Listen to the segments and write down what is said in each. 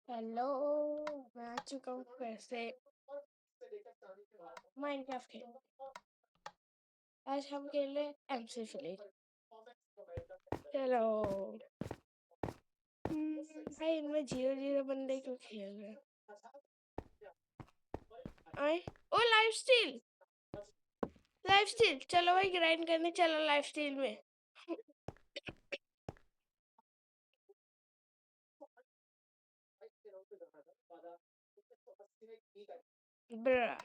Hello, मैं आ चुका हूँ फिर से माइनक्राफ्ट खेलने। आज हम खेले एमसी फिलेट। चलो। भाई इनमें 0-0 बंदे क्यों खेल रहे हैं? आए ओ लाइफ स्टील चलो भाई, ग्राइंड करने चलो लाइफ स्टील में। ब्रदर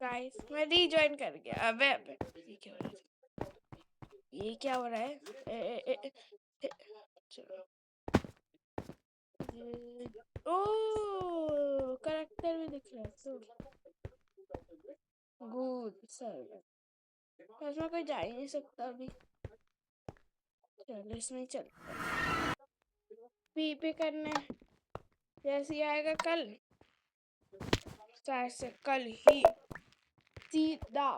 गाइस, मैं रीजॉइन कर गया। अबे अबे ये क्या हो रहा है? चलो। ओ करेक्टर भी दिख रहा है तो गुड सर। इसमें कोई जा ही नहीं सकता अभी। चलो इसमें चलते हैं। पीपी करने जैसे आएगा कल, शायद से कल ही सीधा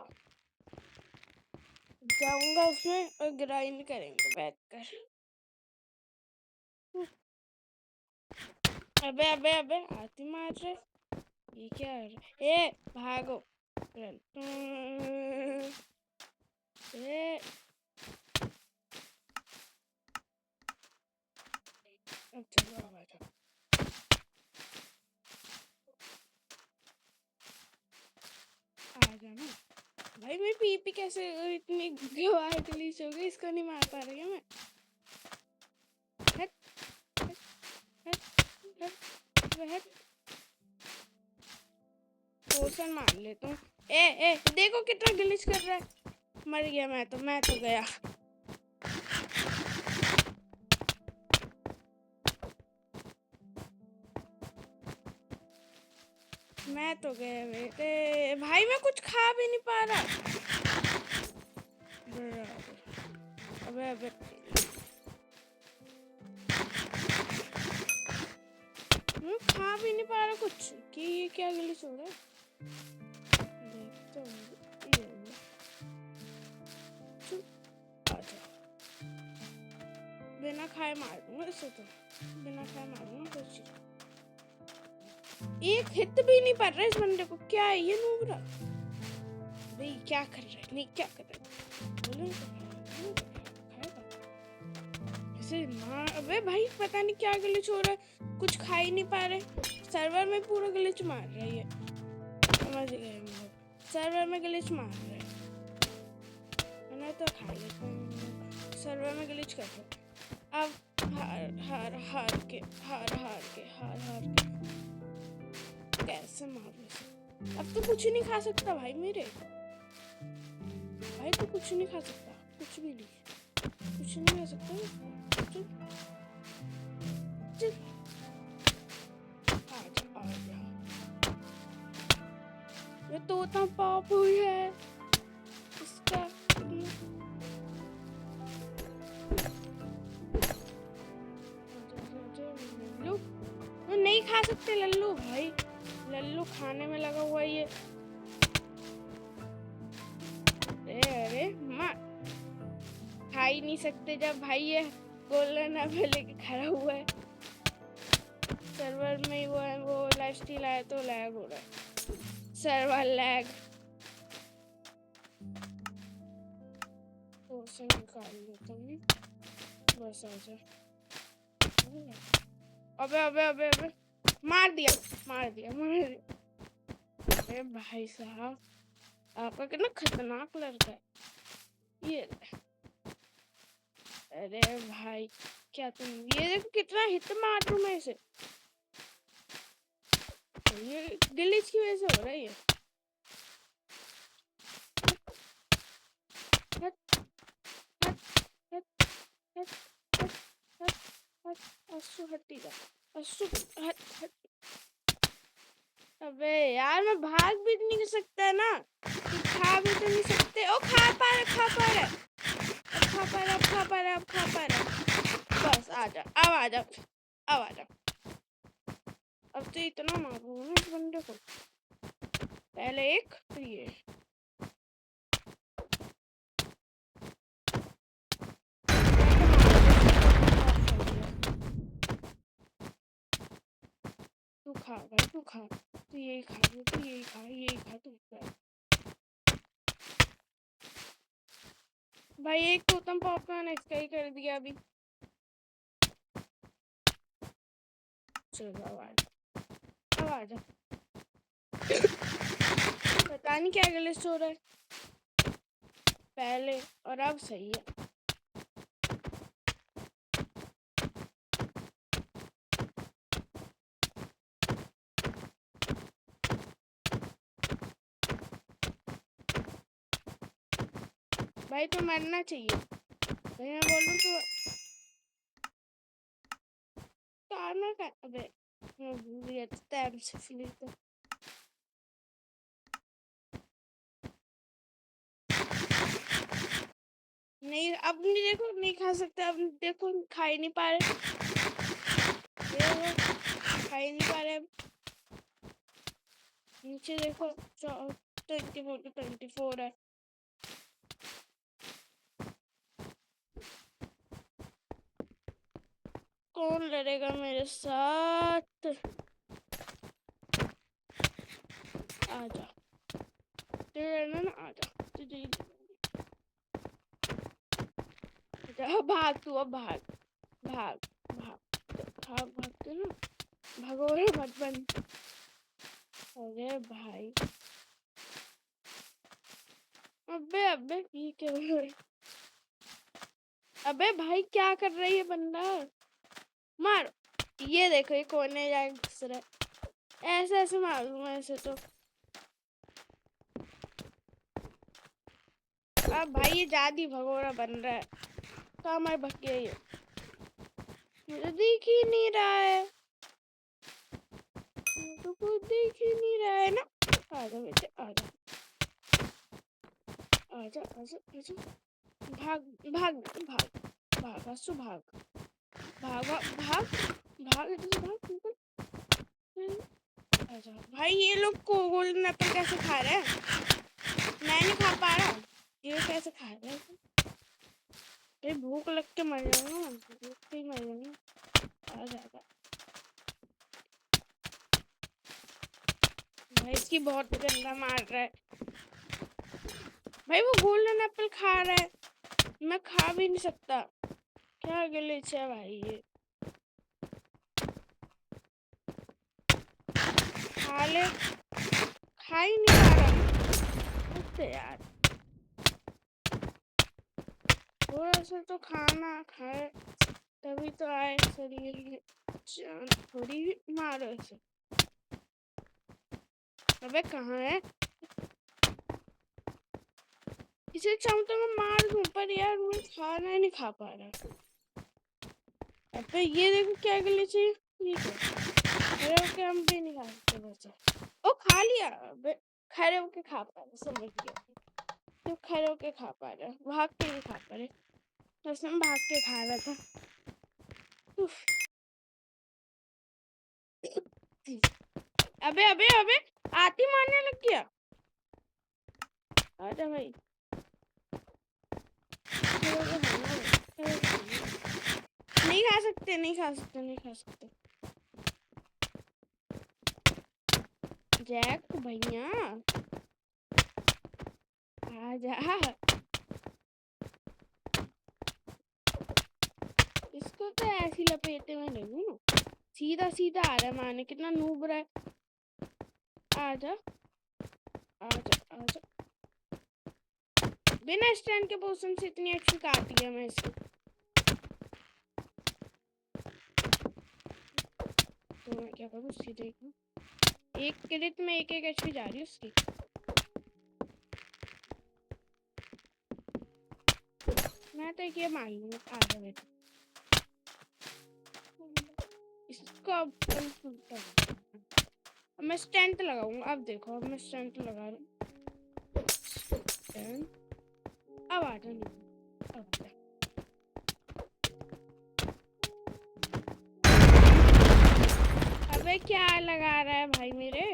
जाऊंगा उसमें और ग्राइंड करेंगे बैठकर। अबे अबे अबे आती मार रहे। ये क्या है? ए भागो। ए चलो आ जाओ। आ जाना भाई। मैं पीपी कैसे इतनी गवार गलीच हो गई, इसको नहीं मार पा रही हूँ मैं। हट हट हट हट हट। पोषण मार लेता हूँ। ए देखो कितना ग्लिच कर रहा है। मर गया मैं तो गया। मैं तो गया बेटे। भाई मैं कुछ खा भी नहीं पा रहा। अबे अबे मैं खा भी नहीं पा रहा कुछ। कि ये क्या ग्लिच हो रहा है? देखता हूँ। बिना खाए मार दूंगा इसे तो। बिना खाए मार दूंगा कुछ। एक हिट भी नहीं पड़ रहा है इस बंदे को। क्या है ये नूबरा? भाई क्या कर रहा है? नहीं क्या कर रहा है? अबे भाई पता नहीं क्या ग्लिच हो रहा है। कुछ खा ही नहीं पा रहे। सर्वर में पूरा ग्लिच मार रहा है ये। समझ गए हम लोग। सर्वर में ग्लिच मार रहा है। मैंने तो खा लिया। सर्वर में ग्लिच कर रहा। अब हार के कैसे मारूं? अब तो कुछ नहीं खा सकता भाई मेरे। भाई तो कुछ नहीं खा सकता। कुछ भी नहीं। कुछ नहीं खा सकता। चल चल आजा। ये तोता पापू है इसका। लल्लू नहीं खा सकते। लल्लू भाई लल्लू खाने में लगा हुआ ये। अरे माँ खा ही नहीं सकते जब भाई ये गोल्डन एप्पल लेके खड़ा हुआ है। सर्वर में वो लाइफ स्टील आया तो लैग हो रहा है। Server lag. निकाल लेता हूँ बस। आजा। अबे मार दिया। अरे भाई साहब आपका कितना खतरनाक लड़का है ये। अरे भाई क्या तुम ये देखो कितना हिट मार दूं मैं इसे। ये ग्लिच की वजह से हो रहा है ये। अबे यार मैं भाग भी नहीं सकता ना। खा भी तो नहीं सकते। ओ खा पा रहा। बस आजा। अब तो इतना मारूंगा ना इस बंदे को। पहले एक फिर ये। तू खा भाई, तू खा, तू यही खा, तू यही खा, यही खा, तू खा भाई। एक टोटम पॉपकॉर्न एक्स्ट्रा ही कर दिया अभी। चलो अब आ जा। पता नहीं क्या गलत हो रहा है पहले और अब सही है। भाई तो मरना चाहिए भाई, मैं बोल रहा हूँ तो आना का। अबे मैं भूल गया था टाइम से फिर तो। नहीं अब नहीं, देखो नहीं खा सकते अब, देखो खा ही नहीं पा रहे, खा ही नहीं पा रहे अब। नीचे देखो 24 है। कौन लड़ेगा मेरे साथ? आजा तेरा ना, आजा तुझे भाग, तू अब भाग भाग भाग भाग भागते ना, भागो रे मत बन। अरे भाई अबे अबे ये क्या हो रहा है? अबे भाई क्या कर रही है बंदा? मार। ये देखो ये कोने जाके घुस रहा है, ऐसे ऐसे मारूंगा ऐसे तो। अब भाई ये जादी भगोड़ा बन रहा है, कहाँ मैं भग गया ये, मुझे दिख ही नहीं रहा है, तो कुछ दिख ही नहीं रहा है ना। आजा बेटे आजा, आजा आजा आजा, भाग भाग भाग भाग आसू भाग भाग भाग भाग इधर भाग। आजा भाई, ये लोग को गोल्डन एप्पल कैसे खा रहे हैं? मैं नहीं खा पा रहा, ये कैसे खा रहे हैं? ये भूख लग के मर जाऊंगा, भूख से ही मर जाऊंगा। आजा आजा भाई, इसकी बहुत गंदा मार रहा है भाई, वो गोल्डन एप्पल खा रहा है, मैं खा भी नहीं सकता, क्या ग्लिच है भाई ये। खा ले, खा ही नहीं पा रहा यार, थोड़ा सा तो खाना खाए तभी तो आए शरीर में जान, थोड़ी मारो इसे। अबे कहाँ है? इसे चाहूँ तो मैं मार दूं, पर यार मैं खाना ही नहीं खा पा रहा। अबे ये देखो क्या गले चाहिए, ये क्या खड़े होके हम भी नहीं खा सकते बच्चा। ओ खा लिया। अबे खड़े होके खा पा रहा, समझ गया, तो खड़े होके खा पा रहा, भाग के नहीं खा पा रहे, तो उसमें भाग के खा रहा था। अबे अबे अबे आती मारने लग गया, आजा भाई। नहीं खा सकते नहीं खा सकते नहीं खा सकते। जैक भैया आजा, इसको तो ऐसी लपेटे में लगूं, सीधा सीधा आ रहा है मारने, कितना नूब रहा है। आजा आजा आजा, बिना स्टैंड के पोजीशन से इतनी अच्छी काट दिया मैं इसको। तो मैं क्या करूँ, सीधे एक क्रिट में एक एचपी जा रही है उसकी। मैं तो ये मार लूंगा, आजा बेटा इसको। अब मैं स्टैंड लगाऊंगा, अब देखो अब मैं स्टैंड लगा रहा हूँ। अब आ जा, अबे क्या लगा रहा है भाई मेरे?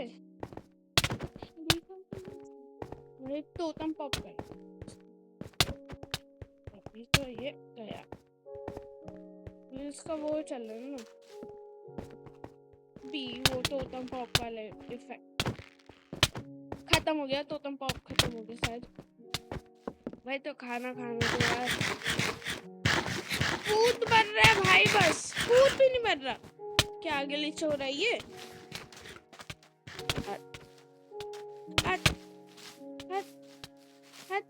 भाई टोटम पॉप कर। अभी तो ये गया। इसका वो चल रहा है ना बी, वो टोटम पॉप वाले इफेक्ट खत्म हो गया। टोटम पॉप खत्म हो गया शायद। भाई तो खाना खाने के यार फूड बन रहा है भाई, बस फूड भी नहीं बन रहा। क्या आगे लीच हो रही है? हट हट हट हट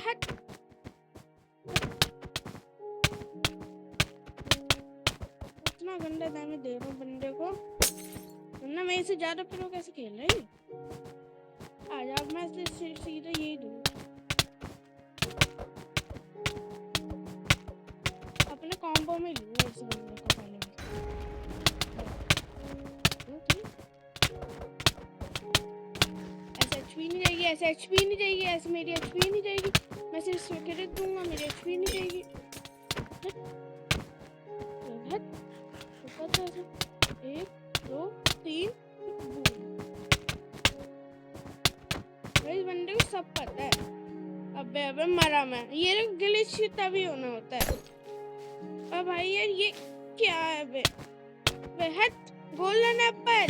हट। इतना गंदा दाने दे रहा हूँ बंदे को, वरना मैं इसे ज्यादा प्रो कैसे खेल रही हूँ। आज अब मैं सीधा यही दूँ, अपने कॉम्बो में लूँ इस बंदे को पहले। ऐसे एचपी नहीं जाएगी, ऐसे एचपी नहीं जाएगी, ऐसे मेरी एचपी नहीं जाएगी। मैं सिर्फ क्रिकेट दूंगा, मेरी एचपी नहीं जाएगी। एक दो तीन। इस बंदे को सब पता है। अबे अबे मरा मैं। ये ग्लिच तभी होना होता है। अब भाई यार ये क्या है बे? हट। गोल्डन एप्पल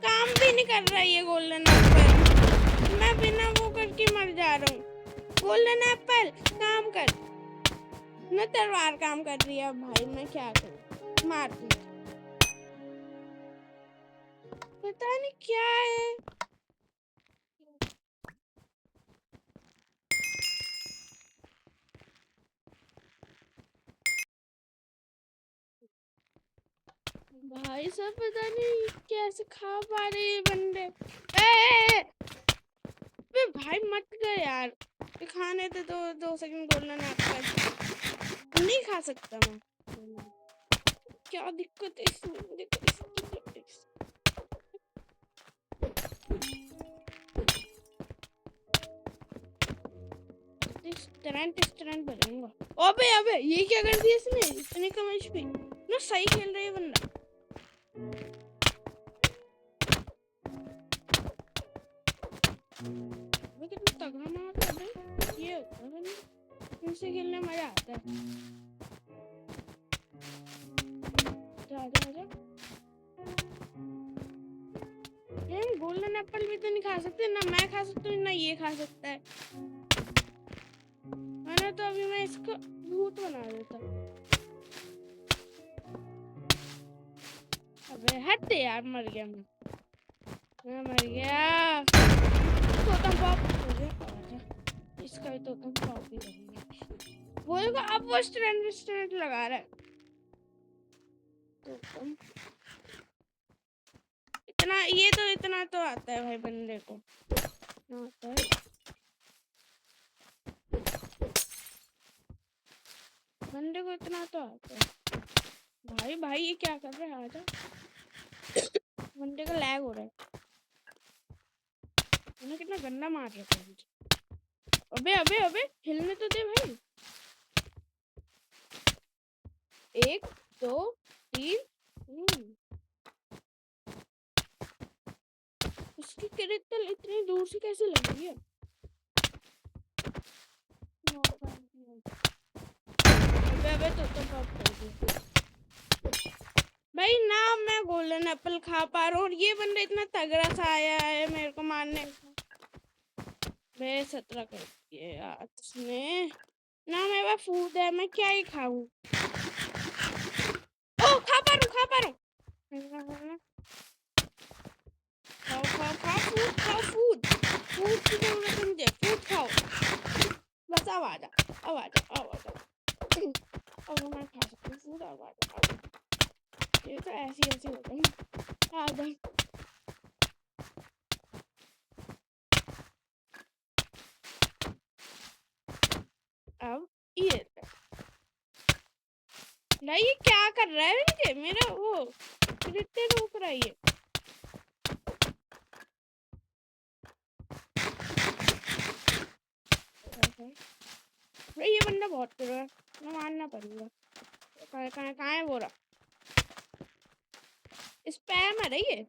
काम भी नहीं कर रहा ये गोल्डन एप्पल। मैं बिना वो करके मर जा रहा हूँ। गोल्डन एप्पल काम कर। न तलवार काम कर रही है। भाई मैं क्या करूँ? मार दूँ। पता नहीं क्या है। भाई सब पता नहीं कैसे खा पा रहे ये बंदे। ए! भाई मत कर यार, खाने दे। दो सेकंड गोल्डन एप्पल नहीं खा सकता मैं। क्या दिक्कत है इसमें? स्टैंड बनूंगा। अबे अबे ये क्या कर दिया इसने? इतने कम एचपी ना, सही खेल रहा है बंदा। वो कितना तगड़ा मारता है भाई। ये इनसे खेलने मजा आता है। आजा ये गोल्डन एप्पल भी तो नहीं खा सकते ना, मैं खा सकती हूँ ना ये खा सकता है। मैंने तो अभी मैं इसको भूत बना देता। अबे हट यार, मर गया मैं मर गया। टोटम पॉप हो गया। इसका भी टोटम पॉप भी करेंगे। बोलेगा अब वो स्टैंड लगा रहा है। टोटम इतना तो आता है भाई बंदे को। आता है बंदे को, इतना तो आता है। भाई ये क्या कर रहा है? आजा। बंदे का लैग हो रहा है। उन्हें कितना गंदा मार रहा है मुझे। अबे अबे अबे हिलने तो दे भाई। 1 2 3। उसकी क्रिस्टल इतनी दूर से कैसे लग रही है? अबे तो पॉप कर दिया भाई ना। मैं गोल्डन एप्पल खा पा रहा हूँ और ये बंदा इतना तगड़ा सा आया है मेरे को मारने। मैं 17 कर दिए यार उसने ना। मेरे पास फूड है, मैं क्या ही खाऊं? ओ खा पा रहा हूँ। खाओ फूड की जरूरत है मुझे। फूड खाओ बस। अब आ जा। अब मैं खा सकती हूँ फूड। अब आ जा। ये तो ऐसे होता है। आ जा। अब ये भाई ये क्या कर रहा है? मुझे मेरा वो कितने रोक रहा है ये। भाई ये बंदा बहुत कर रहा है, मैं मानना पड़ेगा। कहाँ है वो रहा? स्पैम है ये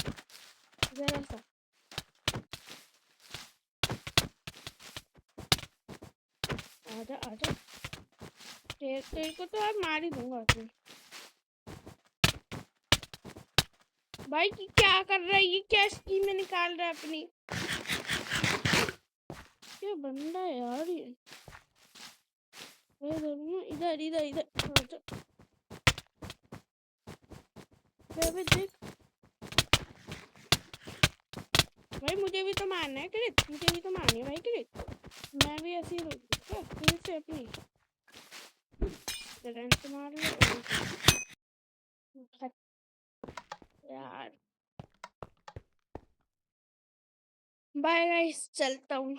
जरा सा। आजा आजा, तेरे को तो यार मार ही दूंगा तू। भाई क्या कर रहा है ये, क्या स्कीम में निकाल रहा है अपनी, क्या बंदा है यार ये। इधर इधर इधर आजा। अबे देख भाई, मुझे भी तो मारना है क्रित, मुझे भी तो मारनी है भाई क्रित। मैं भी ऐसे ही रुकूंगा फिर से अपनी करंट मार लो यार। बाय गाइस, चलता हूँ।